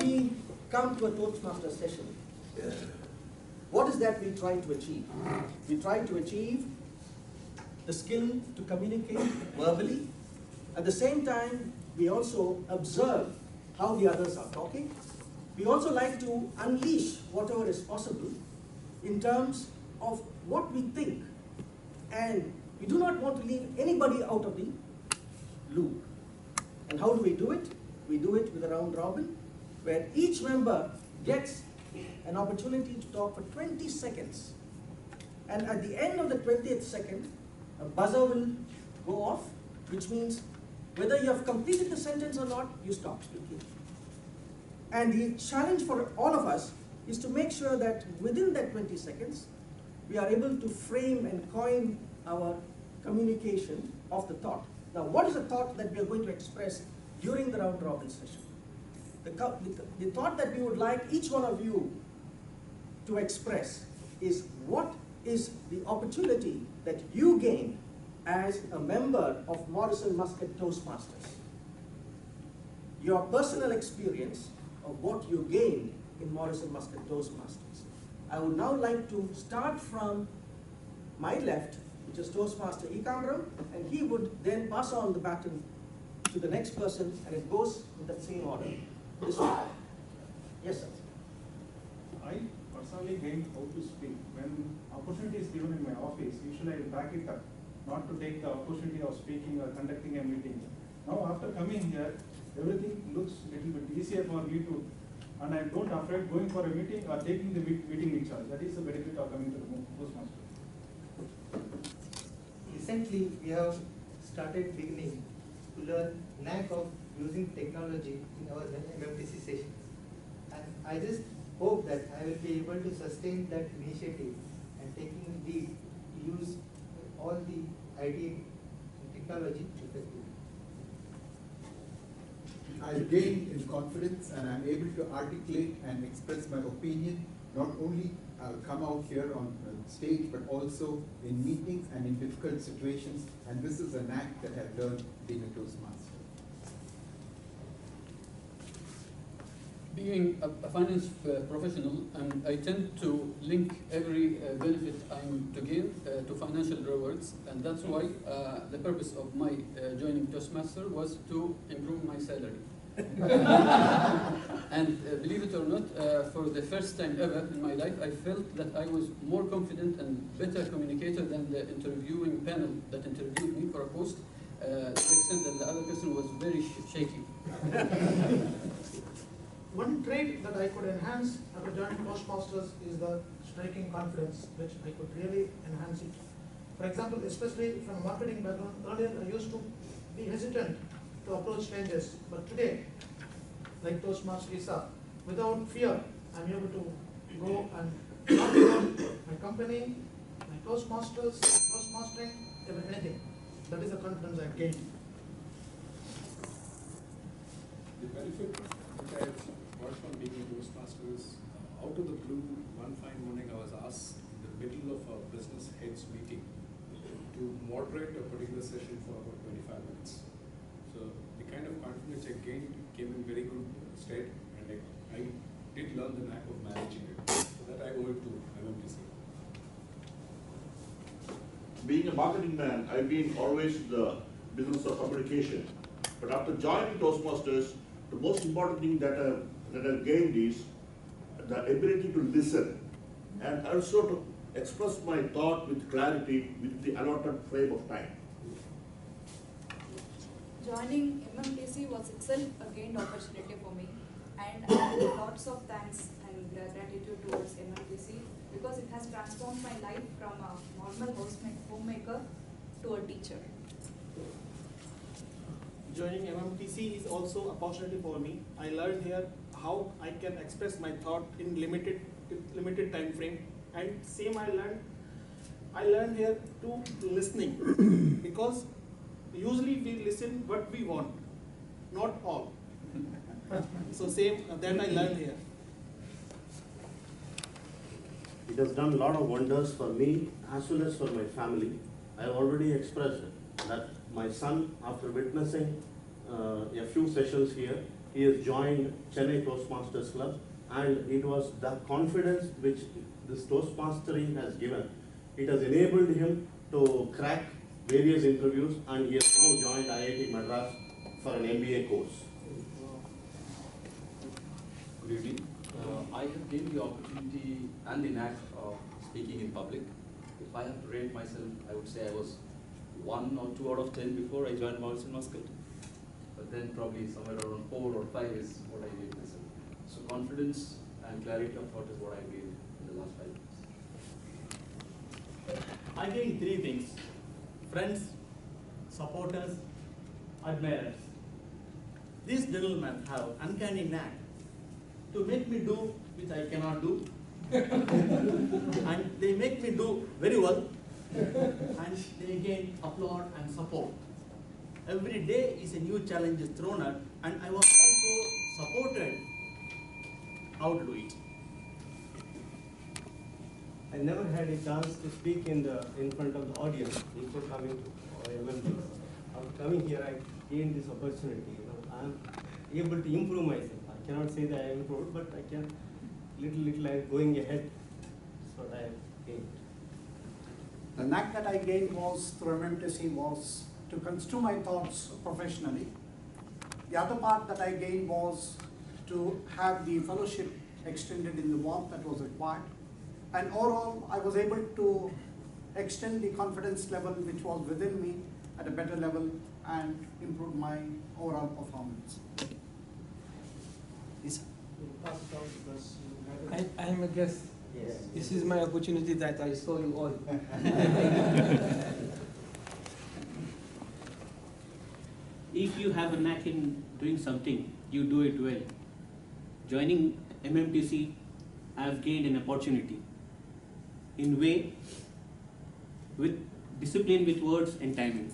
We come to a Toastmaster session. What is that we try to achieve? We try to achieve the skill to communicate verbally. At the same time, we also observe how the others are talking. We also like to unleash whatever is possible in terms of what we think. And we do not want to leave anybody out of the loop. And how do we do it? We do it with a round robin, where each member gets an opportunity to talk for 20 seconds. And at the end of the 20th second, a buzzer will go off, which means whether you have completed the sentence or not, you stop speaking. And the challenge for all of us is to make sure that within that 20 seconds, we are able to frame and coin our communication of the thought. Now, what is the thought that we are going to express during the round robin session? The thought that we would like each one of you to express is, what is the opportunity that you gain as a member of Morison Muscat Toastmasters? Your personal experience of what you gained in Morison Muscat Toastmasters. I would now like to start from my left, which is Toastmaster Issac, and he would then pass on the baton to the next person, and it goes in the same order. This way. Yes, sir. I personally gained how to speak. When opportunity is given in my office, usually I will back it up, not to take the opportunity of speaking or conducting a meeting. Now after coming here, everything looks a little bit easier for me to, and I don't afraid going for a meeting or taking the meeting in charge. That is the benefit of coming to the Toastmaster. Recently, we have started beginning to learn knack of using technology in our MMTC sessions. And I just hope that I will be able to sustain that initiative and taking lead to use all the IT and technology effectively. I gain in confidence and I'm able to articulate and express my opinion, not only come out here on stage, but also in meetings and in difficult situations. And this is a knack that I've learned being a Toastmaster. Being a finance professional, and I tend to link every benefit I'm to gain to financial rewards, and that's why the purpose of my joining Toastmaster was to improve my salary. And believe it or not, for the first time ever in my life, I felt that I was more confident and better communicator than the interviewing panel that interviewed me for a post, to the extent that the other person was very shaky. One trait that I could enhance after joining Toastmasters is the striking confidence, which I could really enhance it. For example, especially from a marketing background, earlier I used to be hesitant to approach strangers, but today, like Toastmaster Issac, without fear, I'm able to go and talk about my company, my Toastmasters, Toastmastering, anything. That is the confidence I've gained. The benefit which I have got from being a Toastmaster is, out of the blue, one fine morning I was asked in the middle of a business heads meeting to moderate a particular session for about 25 minutes. So the kind of confidence I gained came in very good stead, and I did learn the knack of managing it. So that I owe it to MMTC. Being a marketing man, I've been always in the business of communication. But after joining Toastmasters, the most important thing that I've gained is the ability to listen and also to express my thought with clarity with the allotted frame of time. Joining MMTC was itself a gained opportunity for me, and I have lots of thanks and gratitude towards MMTC because it has transformed my life from a normal homemaker to a teacher. Joining MMTC is also a opportunity for me. I learned here how I can express my thought in limited time frame, and same I learned here to listening because usually we listen what we want, not all. So same that I learned here. It has done a lot of wonders for me as well as for my family. I have already expressed that my son, after witnessing a few sessions here, he has joined Chennai Toastmasters Club, and it was the confidence which this Toastmastering has given. It has enabled him to crack various interviews, and he has now joined IIT Madras for an MBA course. Good evening. I have gained the opportunity and the knack of speaking in public. If I have to rate myself, I would say I was 1 or 2 out of 10 before I joined Morison Muscat. But then probably somewhere around 4 or 5 is what I gave myself. So confidence and clarity of thought is what I gained in the last 5 years. I gained 3 things: friends, supporters, admirers. These gentlemen have uncanny knack to make me do which I cannot do, and they make me do very well, and they gain applaud and support. Every day is a new challenge is thrown at, and I was also supported how to do it. I never had a chance to speak in front of the audience before coming to MMTC. After coming here, I gained this opportunity. I am able to improve myself. I cannot say that I am improved, but I can little I am going ahead. That's what I have gained. The knack that I gained was through MMTC was to construe my thoughts professionally. The other part that I gained was to have the fellowship extended in the warmth that was required. And overall, I was able to extend the confidence level which was within me at a better level and improve my overall performance. I am a guest. Yes. This is my opportunity that I saw you all. If you have a knack in doing something, you do it well. Joining MMTC, I have gained an opportunity in way with discipline with words and timing.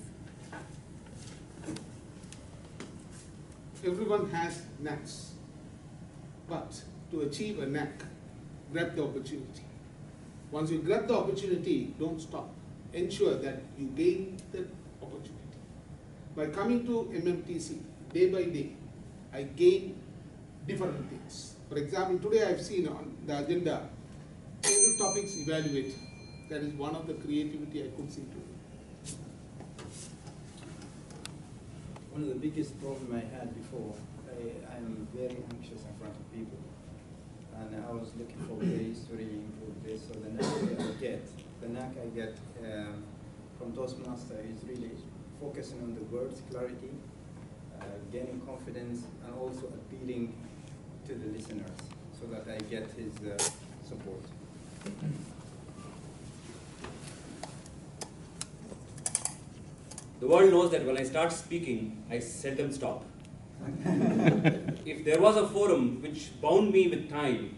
Everyone has knacks, but to achieve a knack, grab the opportunity. Once you grab the opportunity, don't stop. Ensure that you gain the opportunity. By coming to MMTC, day by day, I gain different things. For example, today I have seen on the agenda, table topics evaluate. That is one of the creativity I could see today. One of the biggest problems I had before, I'm very anxious in front of people. And I was looking for ways to really improve this. So the knack I get from Toastmaster is really focusing on the words, clarity, gaining confidence, and also appealing to the listeners so that I get his support. The world knows that when I start speaking, I seldom stop. If there was a forum which bound me with time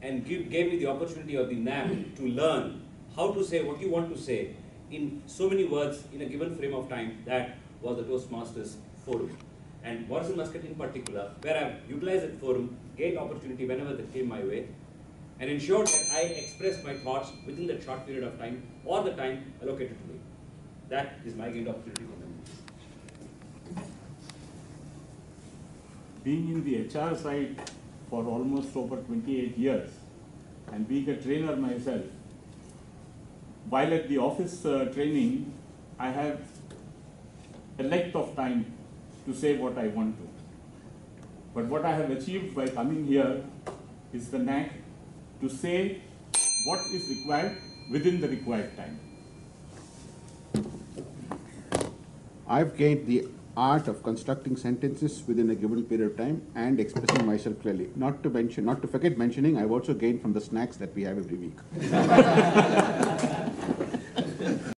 and gave me the opportunity or the knack to learn how to say what you want to say in so many words in a given frame of time, that was the Toastmasters forum. And Morison Muscat in particular, where I've utilized that forum, gained opportunity whenever that came my way, and ensured that I expressed my thoughts within that short period of time or the time allocated to me. That is my gained opportunity for them. Being in the HR side for almost over 28 years and being a trainer myself, while at the office training, I have a length of time to say what I want to. But what I have achieved by coming here is the knack to say what is required within the required time. I've gained the art of constructing sentences within a given period of time and expressing myself clearly. Not to forget mentioning, I've also gained from the snacks that we have every week.